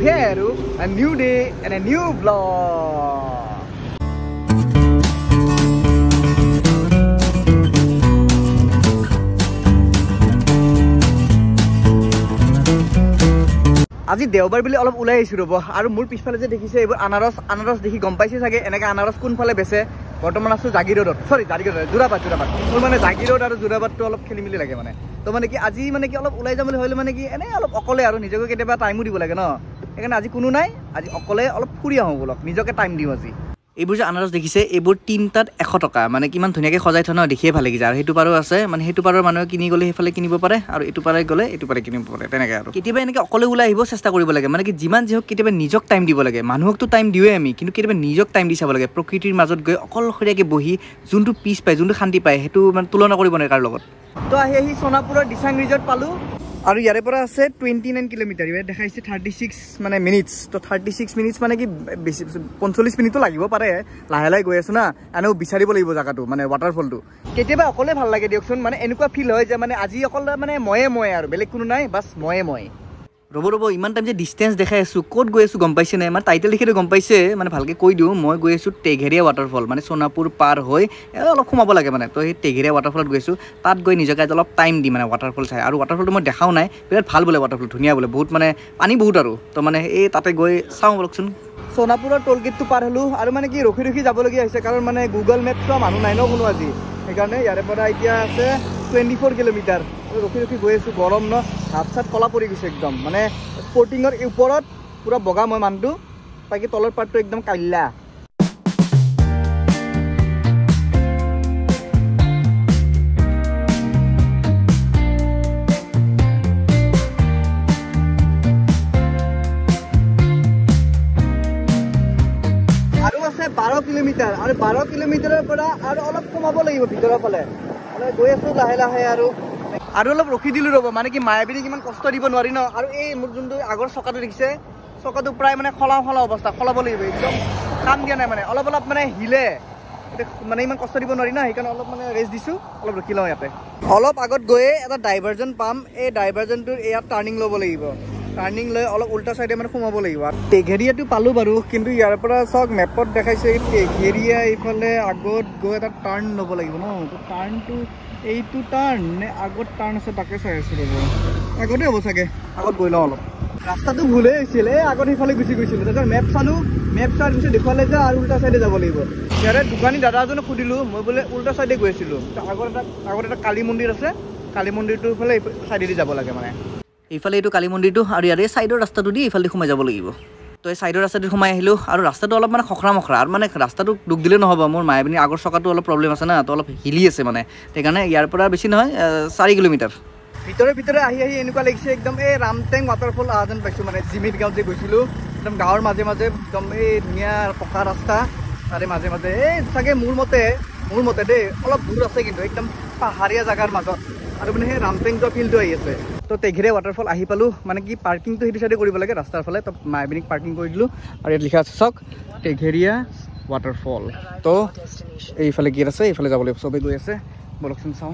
here আৰু a new day and a new vlog. আজি দেওবাৰ বুলি অলপ ওলাই আহিছো ৰব আৰু মোৰ পিছফালে যে দেখিছে এইবোৰ আনাৰস দেখি গম পাইছে চাগে এনেকা আনাৰস কোনফালে বেছে বৰ্তমান আছো জাগিৰোডত সৰি যোৰাবাট মোৰ মানে জাগিৰোড আৰু যোৰাবাটটো অলপ খেলি মেলি লাগে মানে তো মানে কি আজি মানে কি অলপ ওলাই যাম বুলি হলে মানে কি এনে অলপ অকলে আৰু নিজকে কেতিয়াবা টাইমো দিব লাগে ন সেইকাৰণে আজি কোনো নাই আজি অকলে অলপ ফুৰি আহো বলক নিজকে টাইম দিওঁ আজি এইবোৰ যে আনাৰস দেখিছে এইবোৰ তিনটাত 100 টকা মানে কিমান ধুনীয়াকৈ সজাই থোৱা ন দেখিয়ে ভাল লাগিছে আৰু সেইটো পাৰো আছে মানে সেইটো পাৰৰ মানুহে কিনি গ'লে সেইফালে কিনিব পাৰে আৰু এইটো পাৰে গ'লে এইটো পাৰে কিনিব পাৰে তেনেকৈ আৰু কেতিয়াবা এনেকৈ অকলে ওলাই আহিব চেষ্টা কৰিব লাগে মানে কি যিমান যি হওক কেতিয়াবা নিজক টাইম দিব লাগে মানুহকতো টাইম দিওঁৱে আমি কিন্তু কেতিয়াবা নিজক টাইম দি চাব লাগে প্ৰকৃতিৰ মাজত গৈ অকলশৰীয়াকৈ বহি যোনটো পিচ পায় যোনটো শান্তি পায় সেইটো মানে তুলনা কৰিব নোৱাৰে কাৰ লগত তো আহি সোণাপুৰৰ দিচাং ৰিজৰ্ট পালোঁ আৰু ইয়াৰে পৰা আছে 29 কিলোমিটাৰ ইয়াত দেখাইছে 36 মানে মিনিটছ তো 36 মিনিটছ মানে কি বেছি 45 মিনিটো লাগিব পাৰে লাহে লাহে গৈ আছো না এনেও বিচাৰিব লাগিব জায়গাটো মানে ৱাটাৰফলটো কেতিয়াবা অকলে ভাল লাগে দিয়কচোন মানে এনেকুৱা ফিল হয় যে মানে আজি অকল মানে ময়ে আৰু বেলেগ কোনো নাই বাছ ময়ে ৰ'ব ইমান টাইম যে ডিষ্টেঞ্চ দেখাই আছোঁ ক'ত গৈ আছোঁ গম পাইছে নাই মানে টাইটেল লিখিটো গম পাইছে মানে ভালকৈ কৈ দিওঁ মই গৈ আছোঁ টেঘেৰীয়া ৱাটাৰফল মানে সোণাপুৰ পাৰ হৈ অলপ সোমাব লাগে মানে তো সেই টেঘেৰীয়া ৱাটাৰফলত গৈছোঁ তাত গৈ নিজকে অলপ টাইম দি মানে ৱাটাৰফল চাই আৰু ৱাটাৰফলটো মই দেখাও নাই বিৰাট ভাল বোলে ৱাটাৰফল ধুনীয়া বোলে বহুত মানে পানী বহুত আৰু তো মানে এই তাতে গৈ চাওঁ বলকচোন সোণাপুৰৰ টোল গেটটো পাৰ হ'লোঁ আৰু মানে কি ৰখি যাবলগীয়া হৈছে কাৰণ মানে গুগল মেপ চোৱা মানুহ নাই ন কোনো আজি সেইকাৰণে ইয়াৰে পৰা এতিয়া আছে 24 কিলোমিটাৰ ৰখি গৈ আছোঁ গৰম ন হাত চাত কলা পৰি গৈছে একদম মানে স্পৰ্টিঙৰ ওপৰত পুৰা বগা মই মানুহটো বাকী তলৰ পাৰ্টটো একদম কাইলা আৰু আছে 12 কিলোমিটাৰ আৰু 12 কিলোমিটাৰৰ পৰা আৰু অলপ কমাব লাগিব ভিতৰৰ ফালে মানে গৈ আছোঁ লাহে আৰু অলপ ৰখি দিলোঁ ৰ'ব মানে কি মায়াবিনীক ইমান কষ্ট দিব নোৱাৰি ন আৰু এই মোৰ যোনটো আগৰ চকাটো দেখিছে চকাটো প্ৰায় মানে খলা অৱস্থা খলাব লাগিব একদম কাম দিয়া নাই মানে অলপ মানে হিলে মানে ইমান কষ্ট দিব নোৱাৰি না সেইকাৰণে অলপ মানে ৰেষ্ট দিছোঁ অলপ ৰখি লওঁ ইয়াতে অলপ আগত গৈয়ে এটা ডাইভাৰজন পাম এই ডাইভাৰজনটোৰ ইয়াত টাৰ্ণিং ল'ব লাগিব টাৰ্ণিং লৈ অলপ উল্টা চাইডে মানে সোমাব লাগিব টেঘেৰীয়াটো পালোঁ বাৰু কিন্তু ইয়াৰ পৰা চাওক মেপত দেখাইছে এই টেঘেৰীয়া এইফালে আগত গৈ এটা টাৰ্ণ ল'ব লাগিব ন তো টাৰ্ণটো এইটো টাৰ্ণ নে আগত টাৰ্ণ আছে তাকে চাই আছোঁ ৰ'ব আগতে হ'ব চাগে আগত গৈ লওঁ অলপ ৰাস্তাটো ভুলেই হৈছিল এই আগত সেইফালে গুচি গৈছিলোঁ তাৰপিছত মেপ চালোঁ মেপ চোৱাৰ পিছত দেখুৱালে যে আৰু উল্টা চাইডে যাব লাগিব ইয়াৰে দোকানী দাদা এজনক সুধিলোঁ মই বোলে উল্টা চাইডে গৈ আছিলোঁ আগত এটা কালী মন্দিৰ আছে কালী মন্দিৰটোৰ ফালে চাইডেদি যাব লাগে মানে এইফালে এইটো কালী মন্দিৰটো আৰু ইয়াৰে চাইডৰ ৰাস্তাটো দি এইফালে সোমাই যাব লাগিব তো এই চাইডৰ ৰাস্তাটো সোমাই আহিলোঁ আৰু ৰাস্তাটো অলপ মানে খখৰা আৰু মানে ৰাস্তাটো দুখ দিলে নহ'ব মোৰ মায়াবিনী আগৰ চকাটো অলপ প্ৰব্লেম আছে না তো অলপ হিলি আছে মানে সেইকাৰণে ইয়াৰ পৰা বেছি নহয় 4 কিলোমিটাৰ ভিতৰে আহি এনেকুৱা লাগিছে একদম এই ৰামটেং ৱাটাৰফল অহা যেন পাইছোঁ মানে জিমিত গাঁৱত যে গৈছিলোঁ একদম গাঁৱৰ মাজে একদম এই ধুনীয়া পকা ৰাস্তা তাৰে মাজে এই চাগে মোৰ মতে দেই অলপ দূৰ আছে কিন্তু একদম পাহাৰীয়া জেগাৰ মাজত আৰু মানে সেই ৰামটেং যোৱা ফিল্ডটো আহি আছে তো টেঘেৰীয়া ৱাটাৰফল আহি পালোঁ মানে কি পাৰ্কিংটো সেইটো চাইডে কৰিব লাগে ৰাস্তাৰ ফালে তো মায়াবিনীক পাৰ্কিং কৰি দিলোঁ আৰু ইয়াত লিখা আছে চাওক টেঘেৰীয়া ৱাটাৰফল তো এইফালে গেট আছে এইফালে যাব লাগিব চবেই গৈ আছে বলকচোন চাওঁ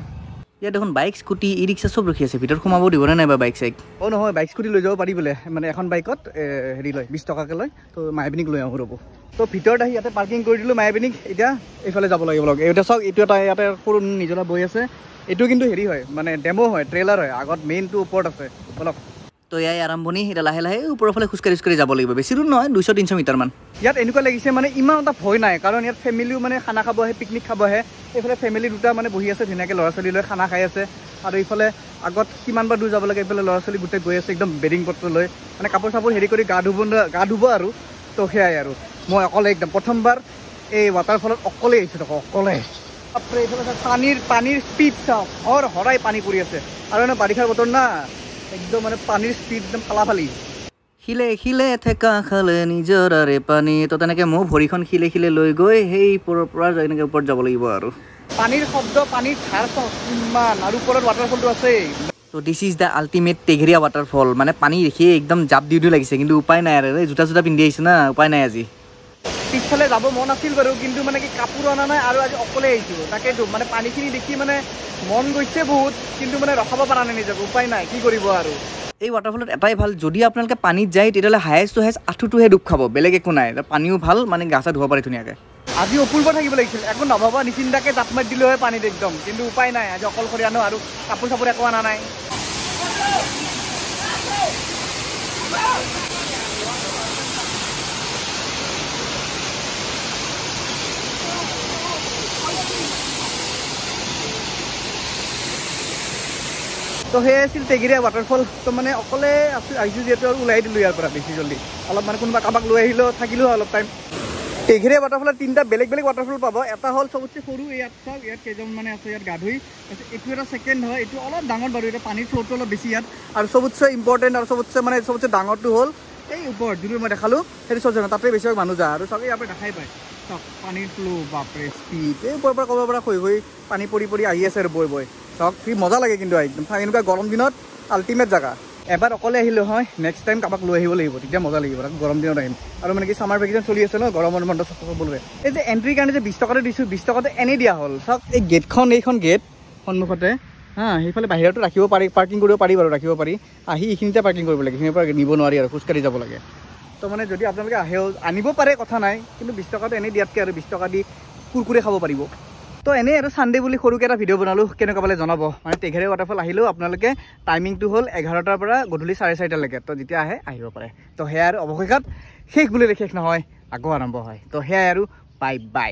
ইয়াত দেখোন বাইক স্কুটি ই ৰিক্সা চব ৰখি আছে ভিতৰত সোমাব দিবনে নাই বা বাইক চাইক নহয় বাইক স্কুটি লৈ যাব পাৰি বোলে মানে এখন বাইকত হেৰি লয় 20 টকাকৈ লয় তো মায়াবিনীক লৈ আহোঁ ৰ'ব তো ভিতৰত আহি ইয়াতে পাৰ্কিং কৰি দিলোঁ মায়াবিনীক এতিয়া এইফালে যাব লাগিব লগ এইটা চাওক এইটো এটা ইয়াতে সৰু নিজৰা বৈ আছে এইটো কিন্তু হেৰি হয় মানে ডেমো হয় ট্ৰেইলাৰ হয় আগত মেইনটো ওপৰত আছে বলক তো ইয়াই আৰম্ভণি এতিয়া লাহে ওপৰৰ ফালে খোজকাঢ়ি যাব লাগিব বেছি দূৰ নহয় 200-300 মিটাৰমান ইয়াত এনেকুৱা লাগিছে মানে ইমান এটা ভয় নাই কাৰণ ইয়াত ফেমিলিও মানে খানা খাব আহে পিকনিক খাব আহে এইফালে ফেমিলি দুটা মানে বহি আছে ধুনীয়াকৈ ল'ৰা ছোৱালী লৈ খানা খাই আছে আৰু এইফালে আগত কিমানবাৰ দূৰ যাব লাগে এইফালে ল'ৰা ছোৱালী গোটেই গৈ আছে একদম বেডিং পত্ৰ লৈ মানে কাপোৰ চাপোৰ হেৰি কৰি গা ধুব আৰু তো সেয়াই আৰু মই অকলে একদম প্ৰথমবাৰ এই ৱাটাৰফলত অকলে আহিছোঁ অকলে এইফালে পানীৰ স্পীড চাওঁ হৰাই পানী পৰি আছে আৰু এনে বাৰিষাৰ বতৰ না একদম মানে পানীৰ স্পীড একদম ফালাফালি খিলে থেকা খালে নিজৰাৰে পানী তো তেনেকৈ মোৰ ভৰিখন খিলে লৈ গৈ সেই পৰা এনেকৈ ওপৰত যাব লাগিব আৰু পানীৰ শব্দ পানীৰ ধাৰ ইমান আৰু ওপৰত ৱাটাৰফলটো আছে তো দিছ ইজ দ্য আল্টিমেট টেঘেৰীয়া ৱাটাৰফল মানে পানী দেখিয়ে একদম জাপ দিওঁ লাগিছে কিন্তু উপায় নাই আৰু জোতা পিন্ধি আহিছোঁ না উপায় নাই আজি পিছফালে যাব মন আছিল বাৰু কিন্তু মানে কি কাপোৰ অনা নাই আৰু আজি অকলে আহিছোঁ তাকেতো মানে পানীখিনি দেখি মানে মন গৈছে বহুত কিন্তু মানে ৰখাব পৰা নাই নিজকে উপায় নাই কি কৰিব আৰু এই ৱাটাৰফলত এটাই ভাল, যদি আপোনালোকে পানীত যায় তেতিয়াহ'লে হায়েষ্ট টু হায়েষ্ট আঁঠুটোহে ডুব খাব, বেলেগ একো নাই। পানীও ভাল, মানে গা চা ধুব পাৰে ধুনীয়াকৈ। আজি অপূৰ্ব থাকিব লাগিছিল, একো নভবা নিচিন্তাকৈ জাপ মাৰি দিলোঁ হয় পানীত একদম, কিন্তু উপায় নাই, আজি অকলশৰীয়া ন, আৰু কাপোৰ চাপোৰ একো অনা নাই। তো সেয়াই আছিল টেঘেৰীয়া ৱাটাৰফল। তো মানে অকলে আহিছোঁ যিহেতু আৰু ওলাই দিলোঁ ইয়াৰ পৰা বেছি জল্দি, অলপ মানে কোনোবা কাৰোবাক লৈ আহিলেও থাকিলোঁ অলপ টাইম। টেঘেৰীয়া ৱাটাৰফলত 3টা বেলেগ বেলেগ ৱাটাৰফল পাব। এটা হ'ল চবতছে সৰু, ইয়াত চাওক, ইয়াত কেইজন মানে আছে ইয়াত গা ধুই। এইটো এটা ছেকেণ্ড হয়, এইটো অলপ ডাঙৰ বাৰু, এতিয়া পানীৰ ফ্ল'টো অলপ বেছি ইয়াত। আৰু চবতছে ইম্পৰ্টেণ্ট আৰু চবতছে ডাঙৰটো হ'ল এই ওপৰত যোনটো মই দেখালোঁ, সেইটো চবতছে তাতে বেছিভাগ মানুহ যায়, আৰু চাওক ইয়াৰ পৰা দেখাই পায় চাওক পানীৰ ফ্ল' বাপৰে স্পীড, এই ওপৰৰ পৰা ক'ব পৰা হৈ পানী পৰি আহি আছে আৰু বৈ চাওক, কি মজা লাগে কিন্তু একদম। এনেকুৱা গৰম দিনত আল্টিমেট জেগা। এবাৰ অকলে আহিলোঁ হয়, নেক্সট টাইম কাৰোবাক লৈ আহিব লাগিব, তেতিয়া মজা লাগিব। তাক গৰম দিনত আহিম, আৰু মানে কি ছামাৰ ভেকেশ্যন চলি আছে ন, গৰমৰ বন্ধ সকলোৱে। এই যে এণ্ট্ৰিৰ কাৰণে যে 20 টকাটো দিছোঁ, 20 টকাটো এনেই দিয়া হ'ল। চাওক এই গেটখন, এইখন গেট সন্মুখতে, সেইফালে বাহিৰতো ৰাখিব পাৰি, পাৰ্কিং কৰিব পাৰি বাৰু, ৰাখিব পাৰি। আহি এইখিনিতে পাৰ্কিং কৰিব লাগে, এইখিনিৰ পৰা নিব নোৱাৰি আৰু খোজকাঢ়ি যাব লাগে। তো মানে যদি আপোনালোকে আহেও আনিব পাৰে, কথা নাই, কিন্তু 20 টকাটো এনেই দিয়াতকৈ আৰু 20 টকা দি কুৰকুৰে খাব পাৰিব। তো এনেই আৰু ছানডে বুলি সৰুকৈ এটা ভিডিঅ' বনালোঁ, কেনেকুৱা পালে জনাব। মানে টেঘেৰীয়া ৱাটাৰফল আহিলেও আপোনালোকে টাইমিংটো হ'ল 11টাৰ পৰা গধূলি 4:30লৈকে, তো যেতিয়া আহিব পাৰে। তো সেয়াই আৰু অৱশেষত শেষ বুলিলে শেষ নহয়, আকৌ আৰম্ভ হয়। তো সেয়াই আৰু বাই বাই।